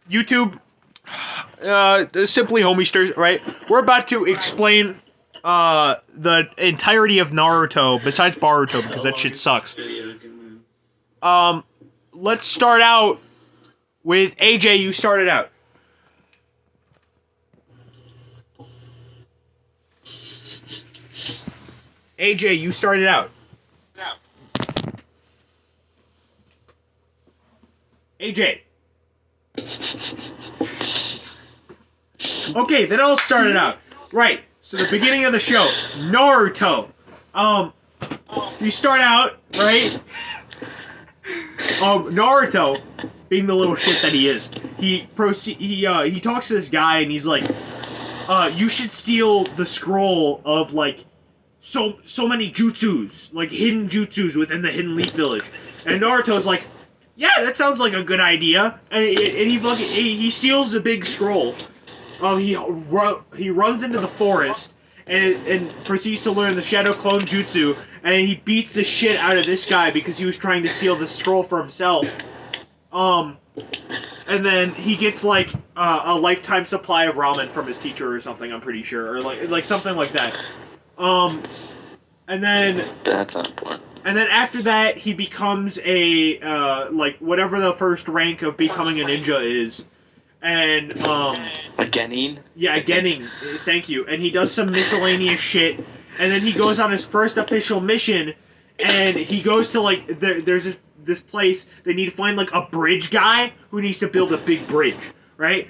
YouTube, simply homiesters, right? We're about to explain the entirety of Naruto, besides Boruto, because that shit sucks. Let's start out with AJ. You started out. AJ, you started out. Yeah. AJ. Okay, then I'll start it out. Right. So the beginning of the show, Naruto. You start out, right? Naruto, being the little shit that he is, he talks to this guy and he's like, you should steal the scroll of like so many jutsus, like hidden jutsus within the Hidden Leaf Village. And Naruto's like, yeah, that sounds like a good idea. And he steals a big scroll. He runs into the forest and proceeds to learn the Shadow Clone Jutsu, and he beats the shit out of this guy because he was trying to steal the scroll for himself. And then he gets like a lifetime supply of ramen from his teacher or something. I'm pretty sure, or like something like that. And then that's not important. And then after that, he becomes a like whatever the first rank of becoming a ninja is. And a genin? Yeah, a genin. Thank you. And he does some miscellaneous shit, and then he goes on his first official mission, and he goes to like there's this place. They need to find like a bridge guy who needs to build a big bridge, right?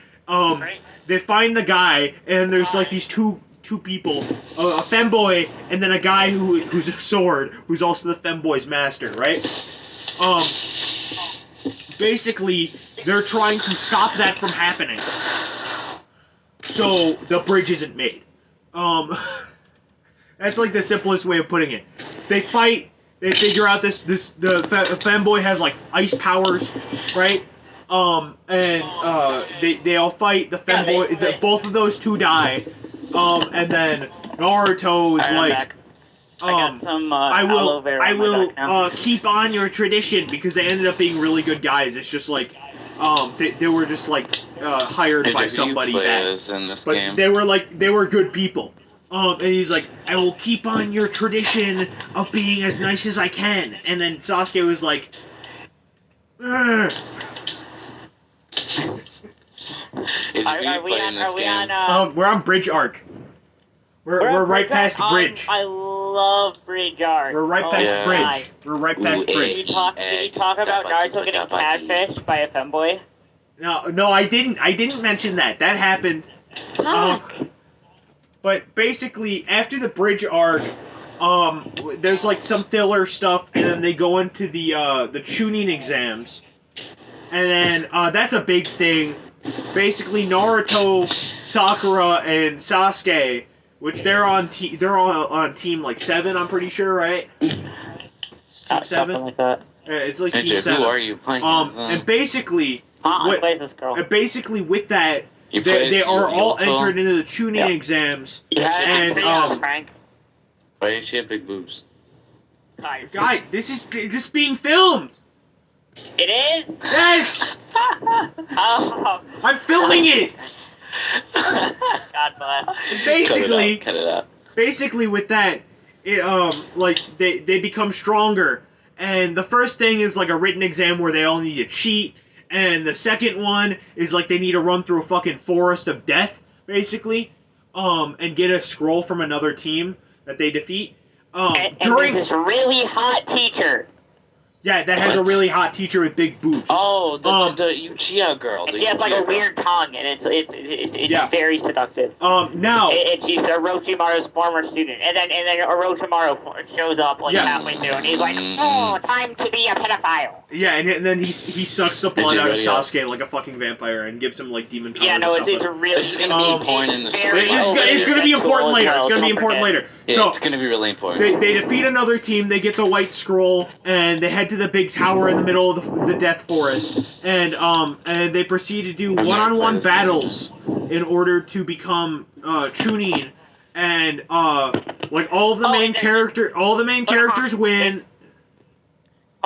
They find the guy, and there's like these two people, a femboy, and then a guy who's a sword, who's also the femboy's master, right? Basically, they're trying to stop that from happening, so the bridge isn't made. That's like the simplest way of putting it. They fight. They figure out the femboy has like ice powers, right? They all fight. The femboy, both of those two die. And then Naruto is like, I will keep on your tradition, because they ended up being really good guys. It's just like, they were just like hired by somebody that, in this but game. they were good people. And he's like, I will keep on your tradition of being as nice as I can. And then Sasuke was like, Are we on? we're on Bridge Arc. We're right past the bridge. I love Bridge Arc. We're right past my bridge. God. We're right past bridge. Did you talk about Naruto getting catfished by a femboy? No, I didn't mention that. That happened. But basically, after the Bridge Arc, there's like some filler stuff, and then they go into the Chunin exams, and then that's a big thing. Basically, Naruto, Sakura, and Sasuke, which they're on team like 7, I'm pretty sure, right? It's team 7. Something like that. It's like AJ, team 7. Who are you playing? And basically, Plays this girl. basically with that, they are all entered into the Chunin exams, and Why did she have big boobs? guy, this is being filmed. It is. Yes, Oh, I'm filming it. God bless. Basically, Cut it out. Basically with that, it like they become stronger, and the first thing is like a written exam where they all need to cheat, and the second one is like they need to run through a fucking forest of death, basically, and get a scroll from another team that they defeat. And there's this really hot teacher. Yeah, that has a really hot teacher with big boobs. Oh, the Uchiha girl. And she has like a weird tongue, and it's very seductive. Now And she's Orochimaru's former student, and then Orochimaru shows up like halfway through, and he's like, "Oh, time to be a pedophile." Yeah, and then he sucks the blood out of Sasuke like a fucking vampire and gives him like demon powers. Yeah, no, it's really. It's gonna be important in the story. It's gonna be important later. It's gonna be important later. Yeah, So it's gonna be really important. they defeat another team. They get the white scroll, and they head to the big tower in the middle of the Death Forest, and they proceed to do one-on-one battles in order to become Chunin, and like all the main characters win.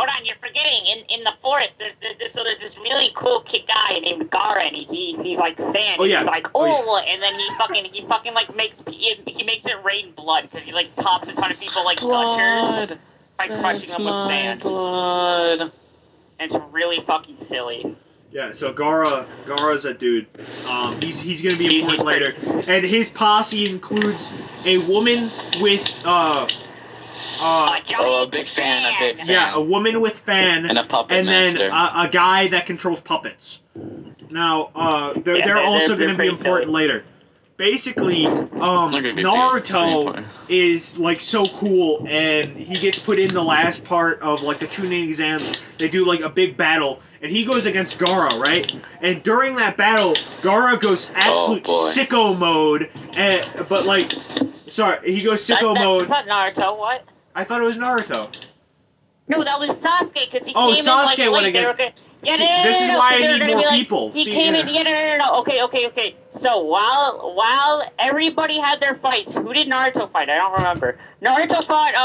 Hold on, you're forgetting. In the forest, there's this really cool guy named Gara, and he's like sand. Oh, yeah. He's like, and then he fucking like makes it rain blood because he like pops a ton of people like gushers by crushing them with sand. Blood. And it's really fucking silly. Yeah, so Gara's a dude. He's gonna be important later, and his posse includes a woman with a big fan. Yeah, a woman with fan, and a puppet and master. then a guy that controls puppets. Now, they're also gonna be important later. Basically, Naruto is like so cool, and he gets put in the last part of like the tuning exams. They do like a big battle, and he goes against Gara, right? And during that battle, Gara goes absolute sicko mode, but like, sorry, he goes sicko mode. That's not Naruto. What? I thought it was Naruto. No, that was Sasuke because he came Sasuke in like, went against. This is why I need more people. He came in. No. Okay. So while everybody had their fights, who did Naruto fight? I don't remember. Naruto fought.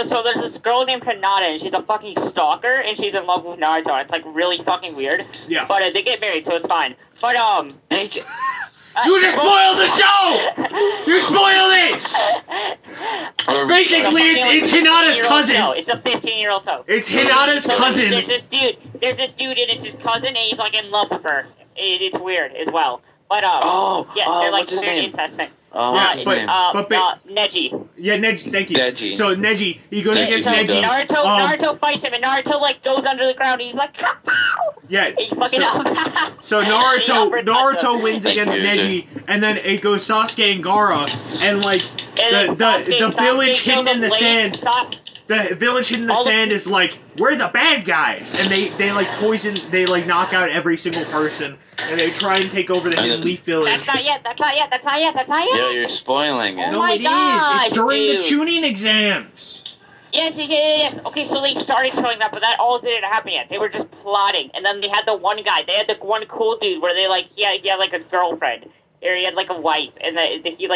So there's this girl named Hinata, and she's a fucking stalker, and she's in love with Naruto. And it's like really fucking weird. Yeah. But they get married, so it's fine. But You just spoiled the show! You spoiled it! Basically, it's Hinata's cousin. No, it's a 15-year-old toe. It's Hinata's cousin. There's this dude, and it's his cousin, and he's like in love with her. It's weird as well. But they're like very incest thing. Neji. Yeah, Neji. Thank you. Neji. So Neji, he goes against Neji. Naruto fights him, and Naruto like goes under the ground. And he's like, Kapow! Yeah. He's fucking so Naruto wins against Neji, and then it goes Sasuke and Gara, and like the village hidden in the sand. The village hidden in the sand is like, we're the bad guys, and they like poison, they like knock out every single person, and they try and take over the Hidden Leaf Village. That's not yet. Yeah, you're spoiling it. No, it is. It's during the tuning exams. Yes. Okay, so they started showing that, but that all didn't happen yet. They were just plotting, and then they had the one guy. They had the one cool dude where they like he had like a girlfriend. Or he had like a wife, and he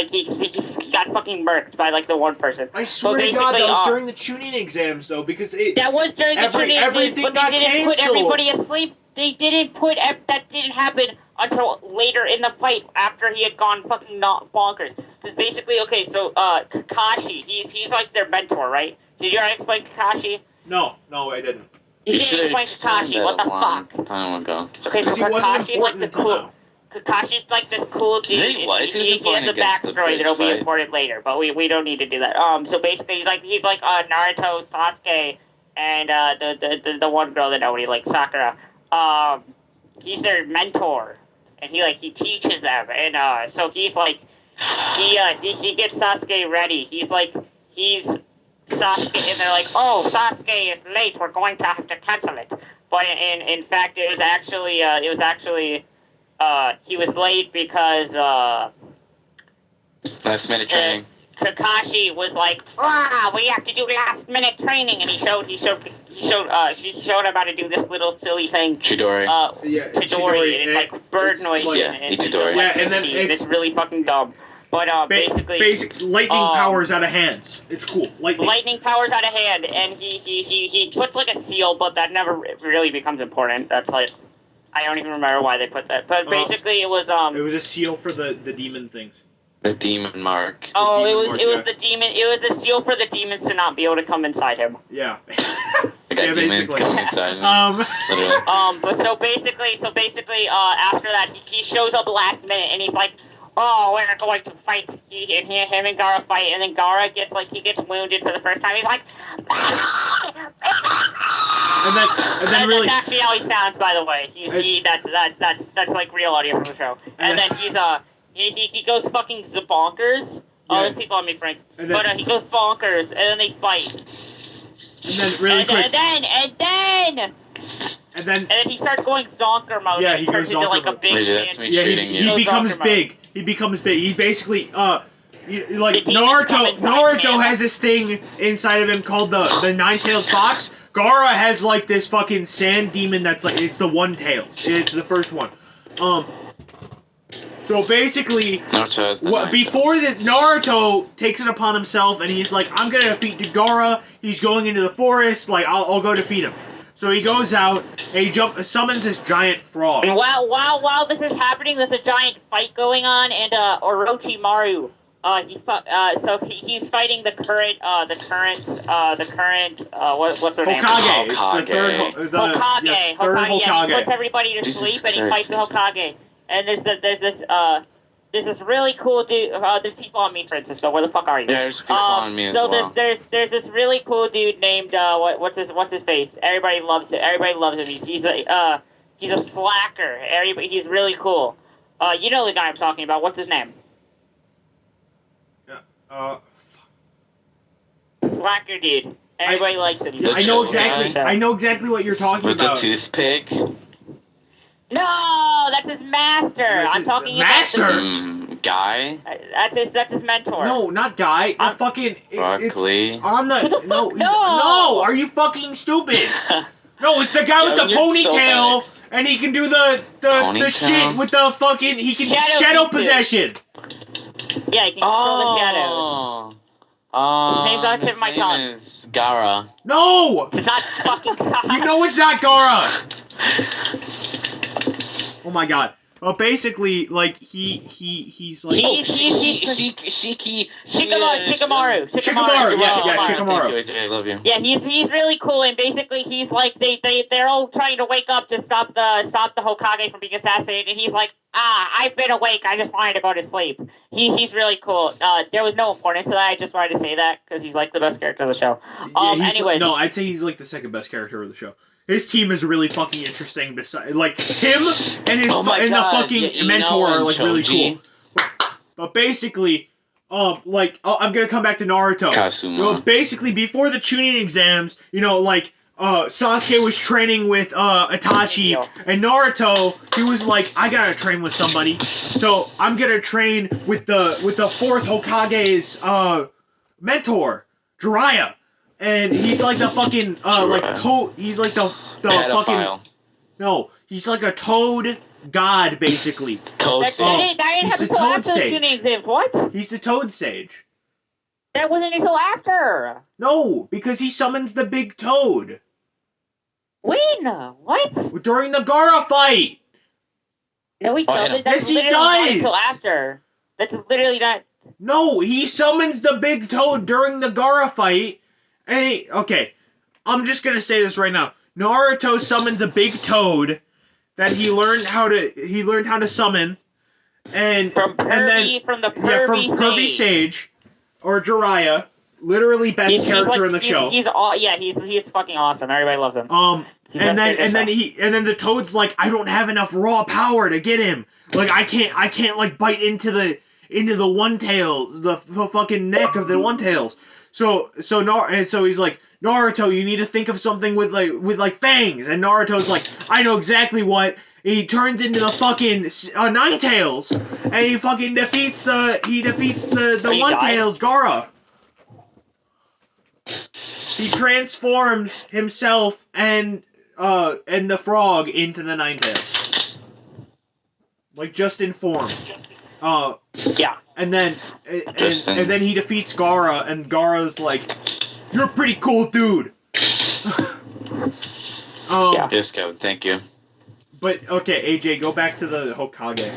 got fucking murked by like the one person. I swear to God, that was during the tuning exams though, because that was during the tuning exams, but they didn't put everybody asleep. They didn't put that didn't happen until later in the fight after he had gone fucking bonkers. Because basically, Kakashi, he's like their mentor, right? Did you already explain Kakashi? No, I didn't. You didn't explain Kakashi. What the fuck? Time ago. Okay, so Kakashi's like the cool. Kakashi's like this cool dude. He has a backstory that'll be important later, but we don't need to do that. So basically, he's like Naruto, Sasuke, and the one girl that nobody likes, Sakura. He's their mentor, and he teaches them, and so he's like he gets Sasuke ready. He's Sasuke, and they're like, oh, Sasuke is late. We're going to have to cancel it. But in fact, it was actually. He was late because last minute training. Kakashi was like, we have to do last minute training, and she showed him how to do this little silly thing. Chidori. Chidori, and it's like bird noise. Chidori. And then it's really fucking dumb. But basically, lightning powers out of hands. It's cool. Lightning powers out of hand, and he puts like a seal, but that never really becomes important. That's like. I don't even remember why they put that, but basically it was It was a seal for the demon things. The demon mark. It was the demon. It was the seal for the demons to not be able to come inside him. Yeah. Basically. Coming inside him. But so basically, after that, he shows up last minute, and he's like, oh, we're going to fight. Him and Gara fight, and then Gara gets wounded for the first time. He's like, and then really. That's actually how he sounds, by the way. That's like real audio from the show. And then he goes fucking bonkers. Oh, there's people on me, Frank. But he goes bonkers, and then they fight. And then really quick. And then he starts going zonker mode. Yeah, he goes zonker like a big he becomes big. He becomes big. He basically Naruto has this thing inside of him called the nine-tailed fox. Gara has like this fucking sand demon that's like it's the one tail. It's the first one. So basically, before Naruto takes it upon himself and he's like, I'm gonna defeat Gaara. He's going into the forest. Like, I'll go defeat him. So he goes out and he summons this giant frog. And while this is happening, there's a giant fight going on, and Orochimaru, he's fighting the current what's her name? Hokage. It's the third Hokage. Yeah, Hokage. He puts everybody to sleep and he fights the Hokage. And there's this really cool dude. There's people on me, Francisco. Where the fuck are you? Yeah, there's people on me as well. So there's this really cool dude named what's his face? Everybody loves him. Everybody loves him. He's a slacker. He's really cool. You know the guy I'm talking about. What's his name? Slacker dude. Everybody likes him. I know exactly. I know exactly what you're talking about. With the toothpick. No, that's his master. I'm talking master? about Guy. That's his mentor. No, not Guy. The fucking Broccoli. On the no. No, are you fucking stupid? No, it's the guy with the ponytail, so and he can do the shit with the fucking. He can shadow possession. Yeah, he can control the shadow. His name's on the tip of my tongue. Is Gaara. No! It's not fucking Gaara. You know it's not Gaara! Oh my god. Well, basically, like, he's like... Shikamaru. Shikamaru, yeah, Shikamaru. I love you. Yeah, he's really cool, and basically he's like, they're all trying to wake up to stop the Hokage from being assassinated, and he's like, I've been awake, I just wanted to go to sleep. He's really cool. There was no importance to that, I just wanted to say that, because he's like the best character of the show. Anyway. No, I'd say he's like the second best character of the show. His team is really fucking interesting. Besides, like him and his the fucking mentor are like really cool. But basically, I'm gonna come back to Naruto. Kasuma. Well, basically, before the Chunin exams, Sasuke was training with Itachi, and Naruto, he was like, I gotta train with somebody, so I'm gonna train with the fourth Hokage's mentor, Jiraiya. And he's like the fucking he's like the fucking he's like a toad god basically. Toad sage. He's the toad sage. What? He's the toad sage. That wasn't until after. No, because he summons the big toad. When? What? During the Gaara fight. No, he doesn't. Yes, he does. Not until after. That's literally not. No, he summons the big toad during the Gaara fight. Hey, okay, I'm just gonna say this right now. Naruto summons a big toad that he learned how to summon, and from Pervy Sage or Jiraiya, literally best character in the show. He's fucking awesome. Everybody loves him. And then the toad's like, I don't have enough raw power to get him. Like I can't like bite into the one tail, the fucking neck of the one tails. So he's like, Naruto, you need to think of something with fangs. And Naruto's like, I know exactly what. He turns into the fucking Nine Tails, and he fucking defeats the One Tails Gaara. He transforms himself and the frog into the Nine Tails, like just in form. Yeah. And then he defeats Gaara, and Gaara's like, "You're a pretty cool dude." Yes, Kevin. Thank you. But okay, AJ, go back to the Hokage.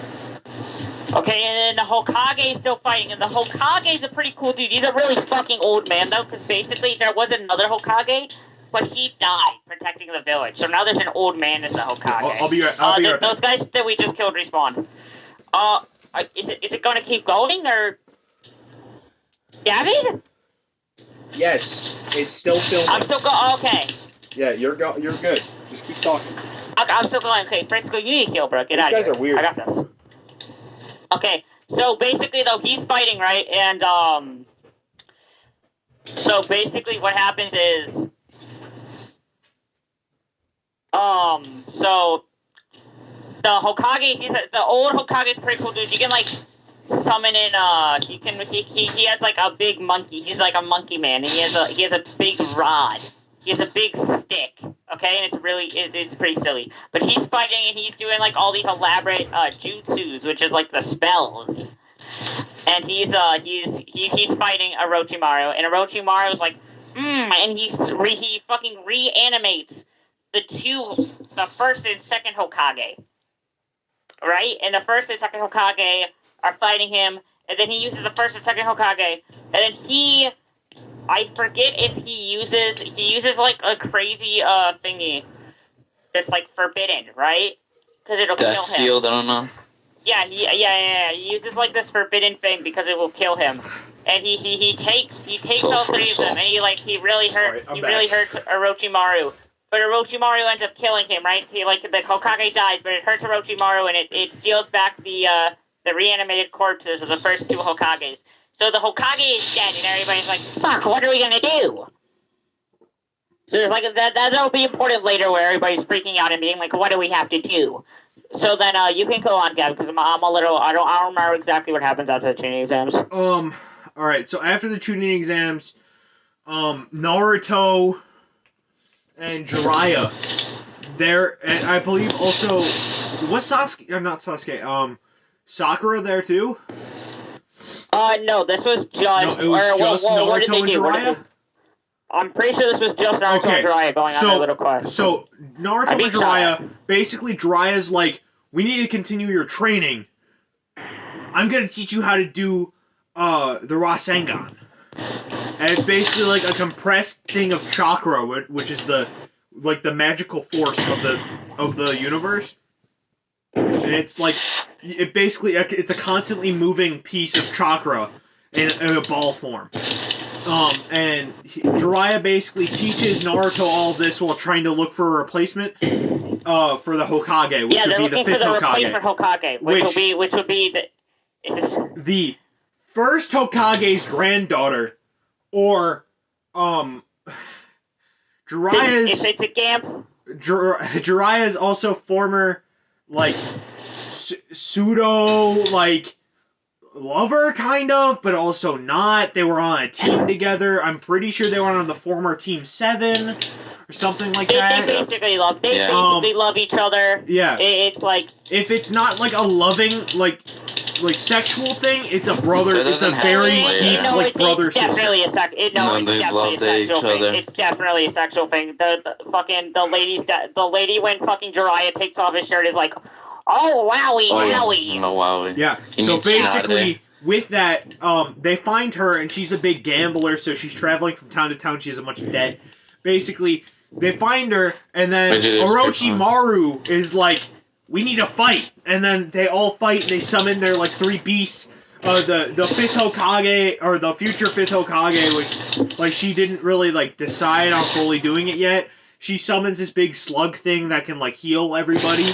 Okay, and then the Hokage is still fighting, and the Hokage is a pretty cool dude. He's a really fucking old man though, because basically there was another Hokage, but he died protecting the village. So now there's an old man as the Hokage. I'll be right back. Those guys that we just killed respawned. Is it going to keep going, or... Gavin? Yes, it's still filming. I'm still going... Okay. Yeah, you're good. Just keep talking. I'm still going. Okay, Francisco, you need to heal, bro. Get out of here. These guys are weird. I got this. Okay, so basically, though, he's fighting, right? And, so basically what happens is... So... The Hokage, the old Hokage is pretty cool, dude. You can, like, summon in, he has, like, a big monkey. He's, like, a monkey man, and he has a big rod. He has a big stick, Okay, and it's pretty silly. But he's fighting and he's doing like all these elaborate jutsus, which is like the spells. And he's fighting Orochimaru, and Orochimaru's like, and he fucking reanimates the first and second Hokage. Right? And the first and second Hokage are fighting him, and then he uses the first and second Hokage, and then I forget if he uses like a crazy thingy that's like forbidden, right? Because it'll kill him. That's sealed, I don't know. Yeah, he uses like this forbidden thing because it will kill him. And he takes all three of them, and he really hurts Orochimaru. But Orochimaru ends up killing him, right? So the Hokage dies, but it hurts Orochimaru, and it steals back the reanimated corpses of the first two Hokages. So the Hokage is dead, and everybody's like, "Fuck, what are we gonna do?" So there's like that'll be important later, where everybody's freaking out and being like, "What do we have to do?" So then you can go on, Gavin, because I'm a little I don't remember exactly what happens after the tuning exams. All right. So after the tuning exams, Naruto and Jiraiya, and I believe also was Sasuke or not Sasuke? Sakura there too? No, this was just Naruto and Jiraiya. I'm pretty sure this was just Naruto and Jiraiya going on their little quest. So Naruto and Jiraiya, basically Jiraiya's like, we need to continue your training. I'm gonna teach you how to do the Rasengan. And it's basically like a compressed thing of chakra, which is the magical force of the universe. And it's like it's a constantly moving piece of chakra in a ball form. And Jiraiya basically teaches Naruto all this while trying to look for a replacement for the Hokage, which would be the fifth Hokage. Which would be the first Hokage's granddaughter, or Jiraiya's. It's a gamp. Jiraiya's also former pseudo lover, kind of, but also not. They were on a team together. I'm pretty sure they were on the former Team 7 or something like that. They basically love each other. Yeah. It's like, if it's not like a loving sexual thing, it's a brother. It's a very deep brother sister. Definitely a sexual thing. It's definitely a sexual thing. The lady when fucking Jiraiya takes off his shirt is like, oh, wowie, wowie. No, wowie. Yeah, so basically, with that, they find her, and she's a big gambler, so she's traveling from town to town. She has a bunch of debt. Basically, they find her, and then Orochimaru is like, we need to fight. And then they all fight, and they summon their, three beasts. The fifth Hokage, or the future fifth Hokage, which, she didn't really, decide on fully doing it yet. She summons this big slug thing that can, heal everybody.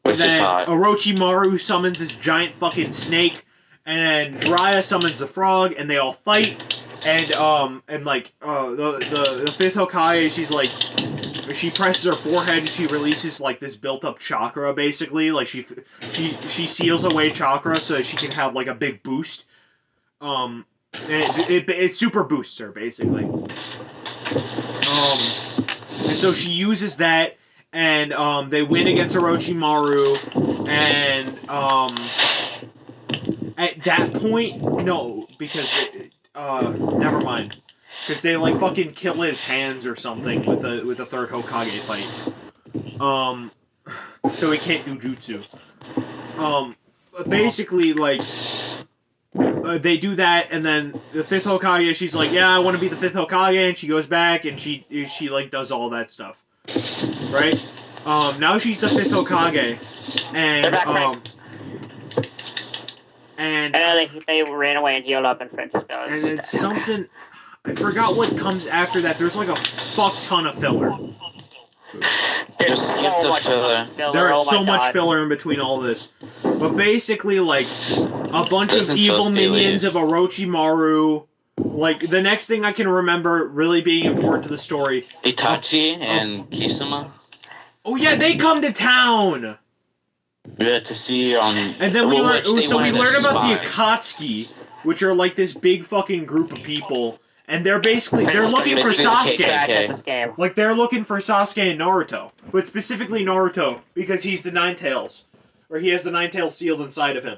Which is hot. Orochimaru summons this giant fucking snake, and Jiraiya summons the frog, and they all fight. And the fifth Hokage, she presses her forehead, and she releases this built-up chakra. Basically, she seals away chakra so that she can have a big boost. And it super boosts her basically. And so she uses that, and they win against Orochimaru, and at that point, no, because never mind, because they fucking kill his hands or something with a third Hokage fight. So he can't do jutsu. Basically, they do that, and then the fifth Hokage, she's like, yeah, I want to be the fifth Hokage, and she goes back, and she does all that stuff. Right? Now she's the fifth Hokage, and they ran away and healed up in Francisco. And then something, I forgot what comes after that. There's a fuck ton of filler. Just skip the filler. There is so much filler in between all this. But basically, a bunch of evil minions of Orochimaru. The next thing I can remember really being important to the story. Itachi and Kisama. Oh yeah, they come to town! Yeah, to see and then we learn about the Akatsuki, which are this big fucking group of people. and they're looking for Sasuke. Like, they're looking for Sasuke and Naruto, but specifically Naruto because he's the Nine Tails, or he has the Nine Tails sealed inside of him.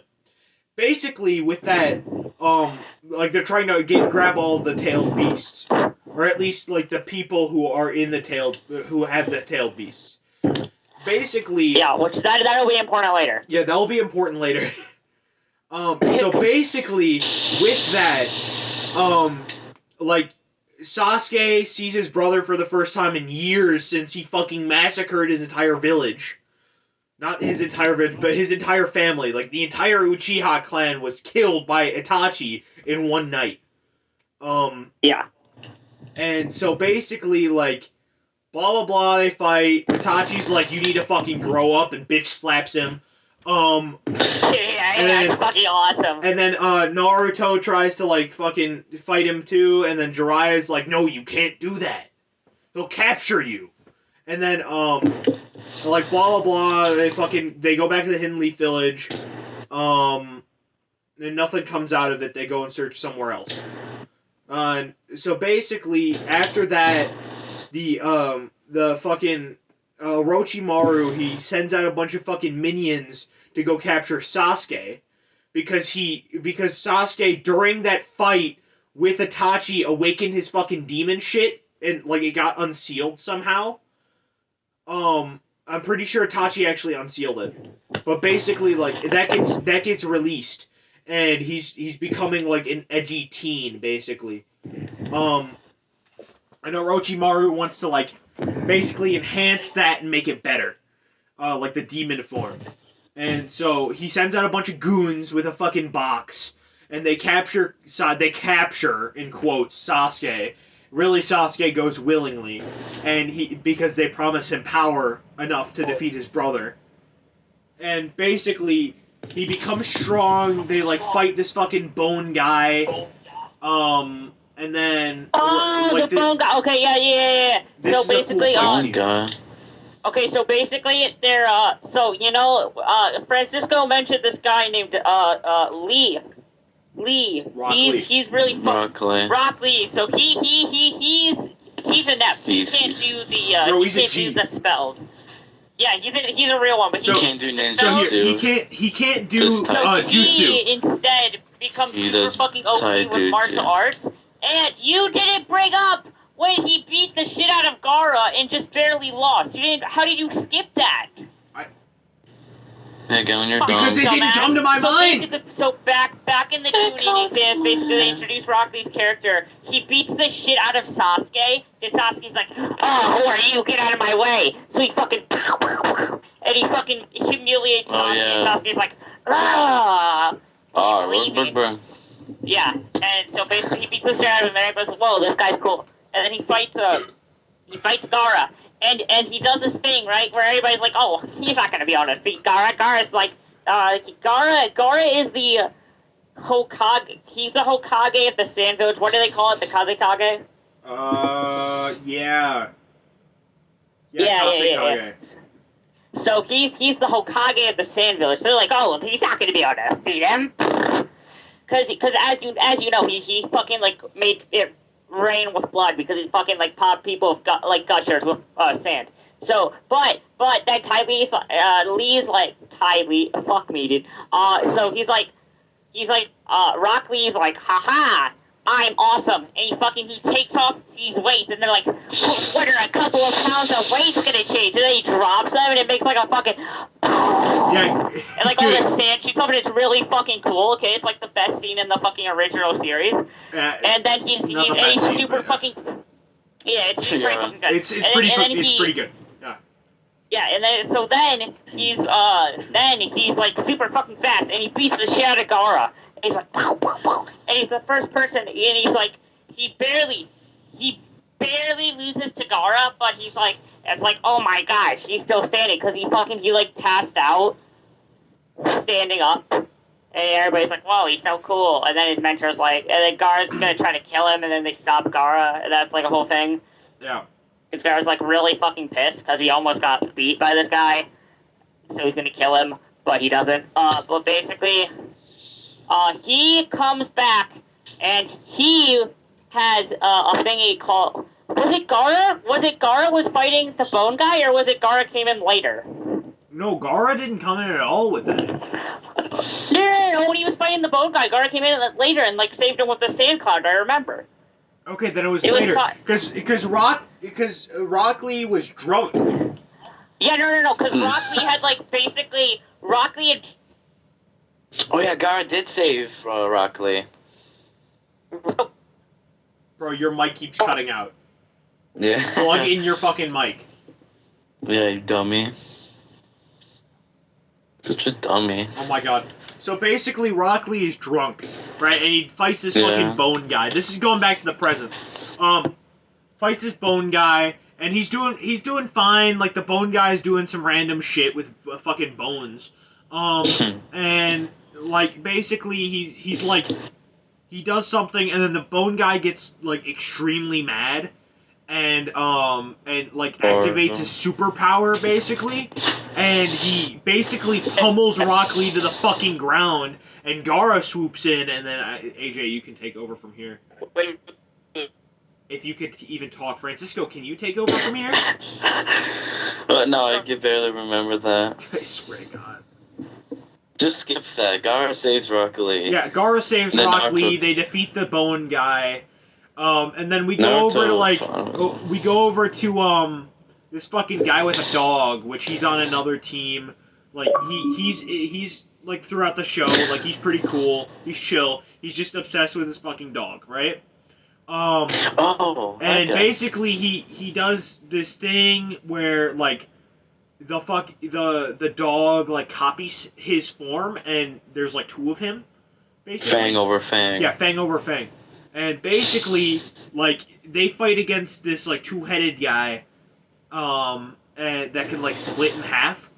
Basically, with that, like, they're trying to grab all the tailed beasts, or at least like the people who are in the who have the tailed beasts. Basically, yeah, which that'll be important later. Yeah, that'll be important later. So basically, with that, like, Sasuke sees his brother for the first time in years since he fucking massacred his entire village. Not his entire village, but his entire family. Like, the entire Uchiha clan was killed by Itachi in one night. Yeah. And so basically, like, blah, blah, blah, they fight. Itachi's like, you need to fucking grow up, and bitch slaps him. That's fucking awesome. And then, Naruto tries to, like, fucking fight him, too, and then Jiraiya's like, no, you can't do that. He'll capture you. And then, like, blah, blah, blah, they go back to the Hidden Leaf Village, and nothing comes out of it, they go and search somewhere else. So basically, after that, the fucking, Orochimaru, he sends out a bunch of fucking minions to go capture Sasuke, because Sasuke, during that fight with Itachi, awakened his fucking demon shit, and, like, it got unsealed somehow. I'm pretty sure Itachi actually unsealed it. But basically, like, that gets released, and he's becoming, like, an edgy teen, basically. And Orochimaru wants to, like, basically enhance that and make it better. Like the demon form. And so he sends out a bunch of goons with a fucking box, and they capture, in quotes, Sasuke. Really, Sasuke goes willingly, and because they promise him power enough to defeat his brother. And basically, he becomes strong, they, like, fight this fucking bone guy, and then... like, the bone guy, okay, yeah. So basically, okay, so basically, they're, so, you know, Francisco mentioned this guy named, Lee. He's really Rock Lee. So he's inept. He can't do the spells. Yeah, he's a real one, but he can't do ninjutsu. So he can't do jutsu. He instead becomes super fucking OP with martial arts. And you didn't bring up when he beat the shit out of Gaara and just barely lost. How did you skip that? Hey, when you're done. Because it didn't come to my mind! So back in the tuning exams, basically they introduced Rock Lee's character. He beats the shit out of Sasuke, and Sasuke's like, oh, who are you? Get out of my way! So he fucking, and he fucking humiliates Sasuke, and Sasuke's like, ah! Yeah, and so basically he beats the shit out of him, and everybody's like, whoa, this guy's cool. And then he fights Gaara. And he does this thing, right, where everybody's like, oh, he's not going to be able to defeat Gaara. Gaara's like, Gaara is the Hokage. He's the Hokage of the Sand Village. What do they call it? The Kazekage? Yeah. Yeah. So he's the Hokage of the Sand Village. So they're like, oh, he's not going to be able to defeat him. Because as you know, he fucking, like, made it rain with blood because he fucking, like, popped people with gushers with sand. So, but then Lee's like, fuck me, dude. So he's like, Rock Lee's like, haha, I'm awesome. And he takes off these weights, and they're like, what are a couple of pounds of weights gonna change? And then he drops them, and it makes like a fucking, yeah, and like all the sand shoots up, and it's really fucking cool. Okay, it's like the best scene in the fucking original series. And then he's super fucking, yeah, it's pretty fucking good. It's pretty good. Yeah, and then he's like super fucking fast, and he beats the shit out of Gaara. And he's like, pow, pow, pow. And he's the first person, and he's like, he barely loses to Gaara, but he's like, it's like, oh my gosh, he's still standing, because he like passed out, standing up. And everybody's like, whoa, he's so cool. And then his mentor's like, and then Gaara's gonna try to kill him, and then they stop Gaara, and that's like a whole thing. Yeah. Gaara's like really fucking pissed because he almost got beat by this guy, so he's gonna kill him, but he doesn't. But basically, he comes back and he has a thingy called. Was it Gaara? Was it Gaara was fighting the bone guy, or was it Gaara came in later? No, Gaara didn't come in at all with that. No, when he was fighting the bone guy, Gaara came in later and like saved him with the sand cloud. I remember. Okay, then it was later. Because Rock Lee was drunk. Yeah, no. Because Rock Lee had like basically Rock Lee had. Oh yeah, Gaara did save Rock Lee. Bro, your mic keeps cutting out. Yeah. Plug in your fucking mic. Yeah, you dummy. Such a dummy. Oh my god. So basically, Rock Lee is drunk, right? And he fights this fucking bone guy. This is going back to the present. Fights this bone guy, and he's doing fine. Like, the bone guy's doing some random shit with fucking bones. And like basically he's like he does something, and then the bone guy gets like extremely mad, and like activates his superpower basically, and he basically pummels Rock Lee to the fucking ground, and Gaara swoops in, and then AJ, you can take over from here. If you could even talk. Francisco, can you take over from here? No, I can barely remember that. I swear to God. Just skip that. Gaara saves Rock Lee. Yeah, Gaara saves Rock Lee. They defeat the bone guy. And then we go over to like this fucking guy with a dog, which he's on another team. Like he's like throughout the show, like he's pretty cool. He's chill. He's just obsessed with his fucking dog, right? And basically he does this thing where like the dog like copies his form, and there's like two of him, basically. Fang over Fang. Yeah, Fang over Fang. And basically, like, they fight against this like two-headed guy, and that can like split in half.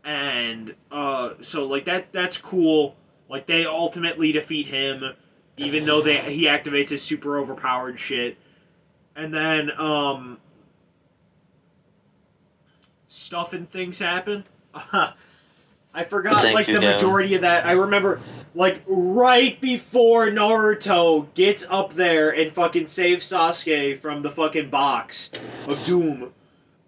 And so like that's cool. Like, they ultimately defeat him, even though he activates his super overpowered shit. And then stuff and things happen. I forgot like the majority of that. I remember like right before Naruto gets up there and fucking saves Sasuke from the fucking box of doom.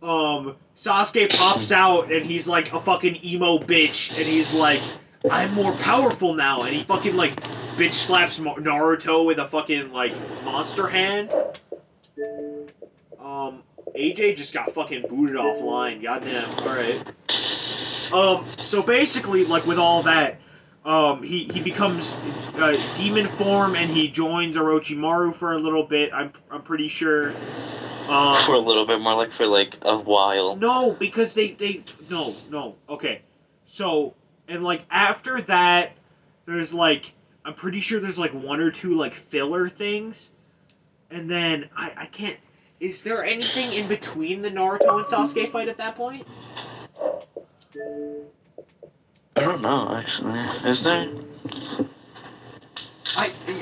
Sasuke pops out and he's like a fucking emo bitch, and he's like, I'm more powerful now, and he fucking like bitch slaps Naruto with a fucking like monster hand. AJ just got fucking booted offline. Goddamn. Alright. So basically, like, with all that, he becomes demon form, and he joins Orochimaru for a little bit, I'm pretty sure. For a little bit, more like for, like, a while. No, because no, okay. So, and, like, after that, there's, like, I'm pretty sure there's, like, one or two, like, filler things, and then, I can't... Is there anything in between the Naruto and Sasuke fight at that point? I don't know, actually. Is there?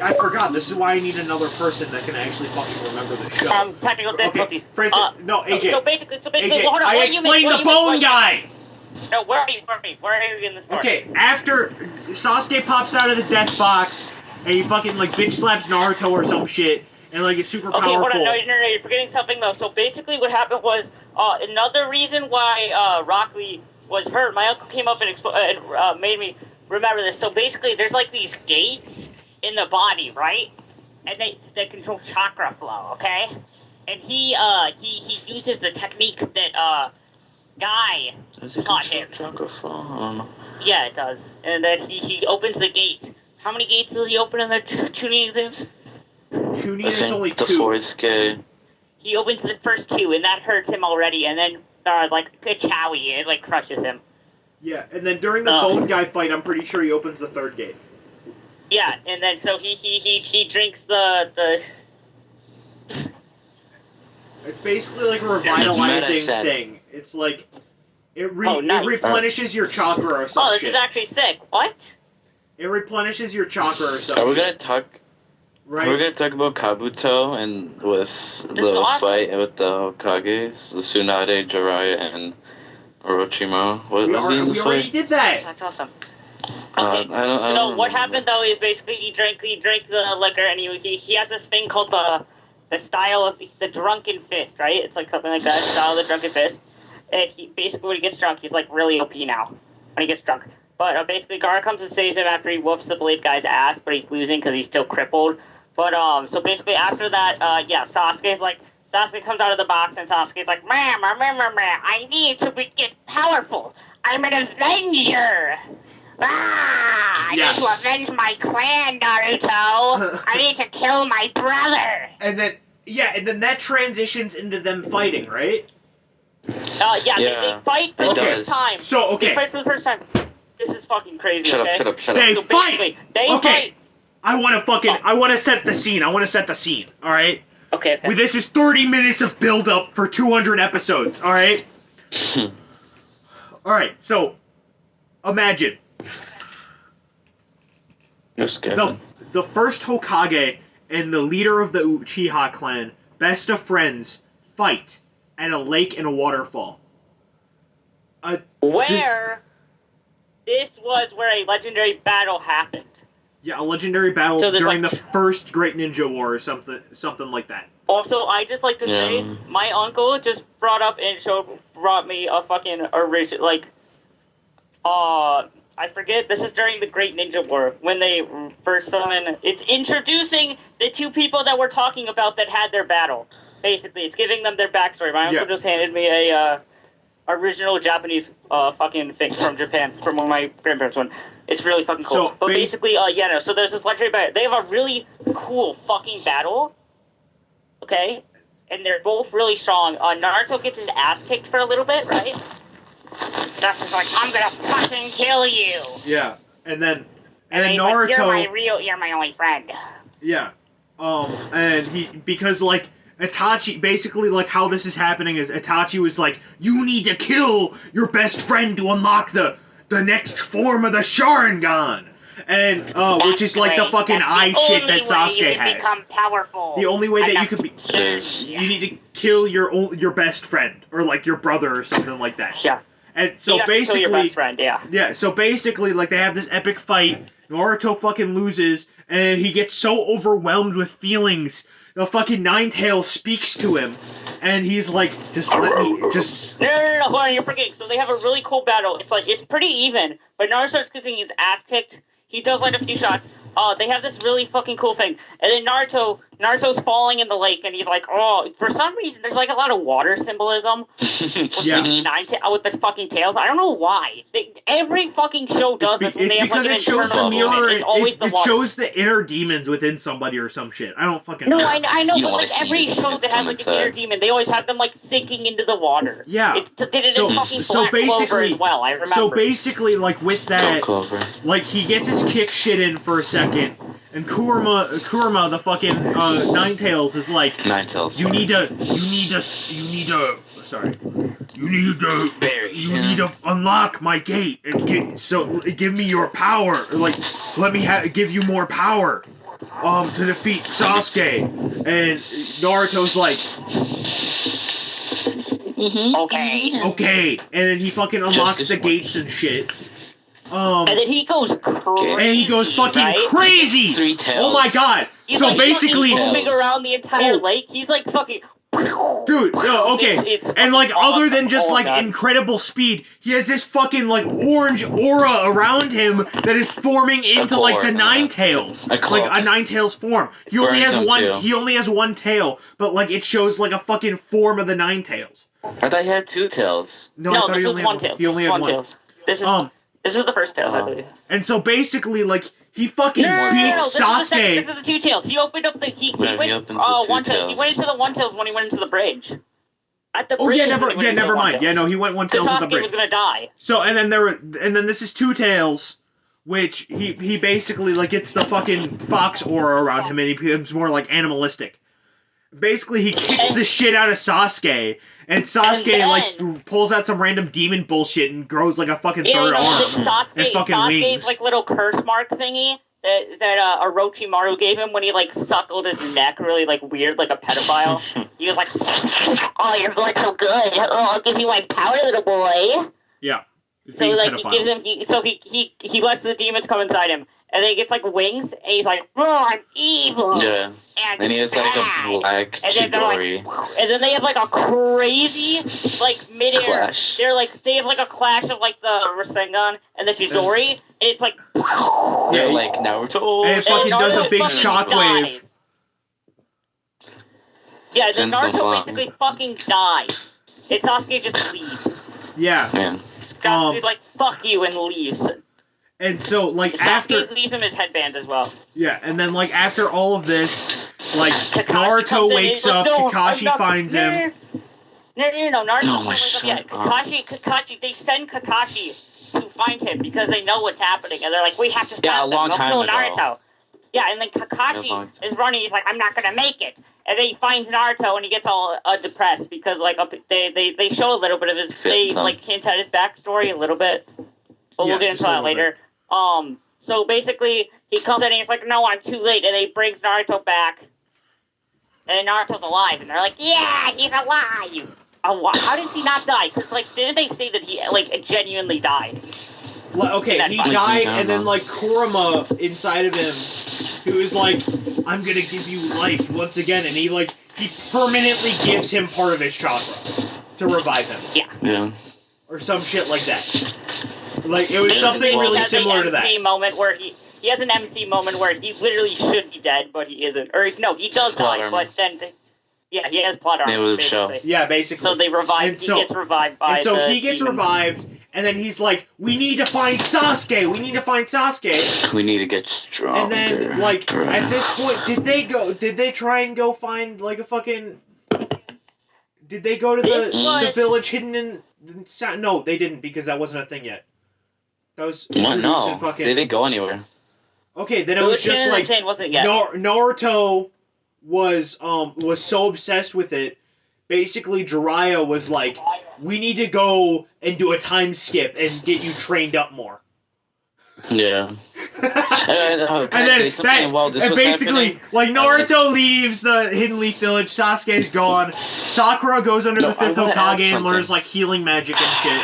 I forgot. This is why I need another person that can actually fucking remember the show. Technical difficulties. Okay. No, AJ. So basically, AJ, hold on, I explained the bone guy! No, where are you? Where are you in the story? Okay, after Sasuke pops out of the death box, and he fucking, like, bitch slaps Naruto or some shit, and, like, it's super powerful. Okay, hold on, no, you're forgetting something, though. So basically what happened was, another reason why, Rock Lee was hurt, my uncle came up and made me remember this. So basically, there's, like, these gates in the body, right? And they control chakra flow, okay? And he uses the technique that, Guy taught him. Chakra flow? I don't know. Yeah, it does. And then he opens the gates. How many gates does he open in the tuning exams? Chunin is only the 2. fourth gate. He opens the first 2, and that hurts him already, and then, like, Kachawi, it, like, crushes him. Yeah, and then during the bone guy fight, I'm pretty sure he opens the 3rd gate. Yeah, and then, so he drinks the... It's basically like a revitalizing thing. It's like, it replenishes your chakra or something. Oh, this is actually sick. What? It replenishes your chakra or something. Are we gonna talk... Right. We're gonna talk about Kabuto and with the fight with the Hokages, the Tsunade, Jiraiya, and Orochimaru. What was he in the fight? We already did that! That's awesome. Okay. So what happened though is basically he drank the liquor, and he has this thing called the style of the drunken fist, right? It's like something like that, style of the drunken fist. And he basically when he gets drunk, he's like really OP now when he gets drunk. But basically, Gaara comes and saves him after he whoops the blade guy's ass, but he's losing because he's still crippled. But so basically after that, Sasuke comes out of the box, and Sasuke's like, "Ma'am, I need to get powerful. I'm an Avenger. I need to avenge my clan, Naruto. I need to kill my brother." And then that transitions into them fighting, right? They fight for the first time. So, okay. They fight for the first time. This is fucking crazy, Shut okay? up. They fight! They fight! I want to set the scene. Alright? Okay. This is 30 minutes of build-up for 200 episodes, alright? Alright, so, imagine. The first Hokage and the leader of the Uchiha clan, best of friends, fight at a lake and a waterfall. This was where a legendary battle happened. Yeah, a legiondary battle during the first Great Ninja War or something like that. Also, I just like to say, my uncle just brought me a fucking original, I forget, this is during the Great Ninja War, when they first summoned, it's introducing the two people that we're talking about that had their battle. Basically, it's giving them their backstory. My uncle just handed me a original Japanese fucking thing from Japan, from when my grandparents went. It's really fucking cool. So basically, so there's this legendary battle. They have a really cool fucking battle, okay? And they're both really strong. Naruto gets his ass kicked for a little bit, right? That's just like, I'm gonna fucking kill you! Yeah, and then Naruto... Like, you're my only friend. Yeah. And because, Itachi, basically, how this is happening is Itachi was like, you need to kill your best friend to unlock the next form of the Sharingan. And, which is the fucking eye shit that Sasuke has. Become powerful. The only way that you can be... You need to kill your best friend. Or, your brother or something like that. Yeah. And so basically... Kill your best friend, yeah. Yeah, so basically, they have this epic fight. Naruto fucking loses, and he gets so overwhelmed with feelings. The fucking Ninetales speaks to him, and he's like, No, hold on, you're forgetting. So they have a really cool battle. It's pretty even, but Naruto starts getting his ass kicked. He does a few shots. They have this really fucking cool thing. And then Naruto's falling in the lake, and he's like, for some reason, there's a lot of water symbolism. With the fucking tails. I don't know why. Every fucking show does this. It's because it shows the mirror. It shows the inner demons within somebody or some shit. I don't fucking know. No, I know, but every show that has an inner demon, they always have them sinking into the water. Yeah. So basically, as well, I remember. So basically, with that, he gets his kick shit in for a second, and Kurama, the fucking Ninetales, is like, Ninetales. You need to unlock my gate and give me your power. Let me give you more power. To defeat Sasuke. And Naruto's like, okay. And then he fucking unlocks the gates and shit. And then he goes crazy. And he goes fucking crazy. 3 tails. Oh my god. He's basically moving around the entire lake. He's fucking. Dude, no, okay. And other than just incredible speed, he has this fucking orange aura around him that is forming into the Ninetales. A Ninetales form. He only has one tail, but it shows a fucking form of the Ninetales. I thought he had 2 tails. No, I thought this is one tail. He only had one. This is the first tails, I believe. And so basically, he fucking beat Sasuke. This is the 2 tails. He opened up he went one tail. He went into the 1 tails when he went into the bridge. At the bridge. Never mind. Yeah, no, he went 1 tails at the bridge. Sasuke was gonna die. So and then this is 2 tails, which he basically gets the fucking fox aura around him, and he becomes more animalistic. Basically, he kicks the shit out of Sasuke. And Sasuke, pulls out some random demon bullshit and grows a fucking third arm. Sasuke's little curse mark thingy that Orochimaru gave him when he, suckled his neck really, weird, like a pedophile. He was like, oh, your blood's so good. Oh, I'll give you my power, little boy. Yeah. So like he gives him, he lets the demons come inside him, and then he gets like wings, and he's like, "Oh, I'm evil." Yeah. And he has like a black Chidori. And then they have like a crazy like midair clash. They have like a clash of like the Rasengan and the Chidori, and it's like they're like Naruto. And it fucking does a big shockwave. Yeah, then Naruto basically fucking dies. And Sasuke just leaves. Yeah. Man. Sasuke's like, fuck you, and leaves. And so, like, Sasuke leaves him his headband as well. Yeah, and then, like, after all of this, like, Naruto wakes up, Kakashi finds him. No, Naruto wakes up yet. Kakashi, they send Kakashi to find him because they know what's happening, and they're like, we have to stop them. They'll kill Naruto. Yeah, and then Kakashi is running, he's like, I'm not gonna make it. And then he finds Naruto, and he gets all depressed because, like, they show a little bit of his, they, like, hint at his backstory a little bit. But we'll get into that later. So basically, he comes in and he's like, no, I'm too late. And he brings Naruto back. And Naruto's alive. And they're like, yeah, he's alive. How did he not die? Because, like, didn't they say that he, like, genuinely died? Okay, he died, and then, like, Kurama inside of him, who is like, I'm gonna give you life once again, and he permanently gives him part of his chakra to revive him. Yeah. Or some shit like that. Like, it was something really similar to that. He has an MC moment where he literally should be dead, but he isn't. Or, no, he does die, but then... he has plot armor, basically. Yeah, basically. So they revive, he gets revived by he gets revived, and then he's like, we need to find Sasuke! We need to get stronger. And then, like, at this point, did they try and go find, like, a fucking... Did they go to the village hidden in... No, they didn't, because that wasn't a thing yet. That was... No, they didn't go anywhere. Okay, then it was just, like, Naruto was so obsessed with it. Basically, Jiraiya was like, we need to go and do a time skip and get you trained up more. Yeah. And basically, like, Naruto leaves the Hidden Leaf Village, Sasuke's gone, Sakura goes under the 5th Hokage and learns, like, healing magic and shit.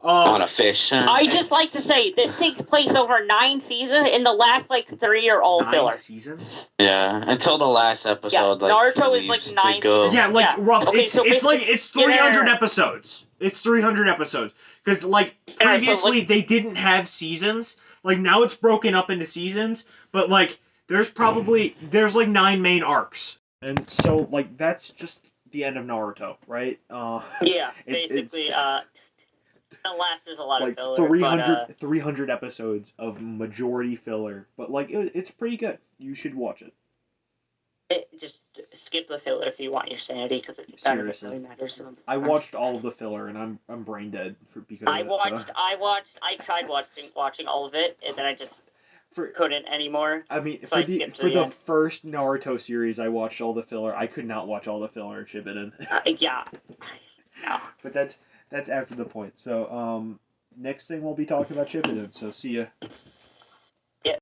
On a fish. I just like to say, this takes place over 9 seasons, and the last, like, 3 are all filler. 9 seasons? Yeah, until the last episode, like, Naruto is, like, 9 seasons. Yeah, like, rough. Okay, it's 300 episodes. It's 300 episodes. Because, like, previously, they didn't have seasons. Like, now it's broken up into seasons, but, like, there's like, 9 main arcs. And so, like, that's just the end of Naruto, right? Yeah, basically, the last is a lot like of filler. 300 episodes of majority filler, but like it's pretty good. You should watch it. Just skip the filler if you want your sanity, because it really matters. So I watched all of the filler, and I'm brain dead because I tried watching all of it, and then I just couldn't anymore. I mean, so for the first Naruto series, I watched all the filler. I could not watch all the filler in Shippuden. Yeah. No. But that's after the point. So, next thing we'll be talking about Shippuden, so see ya.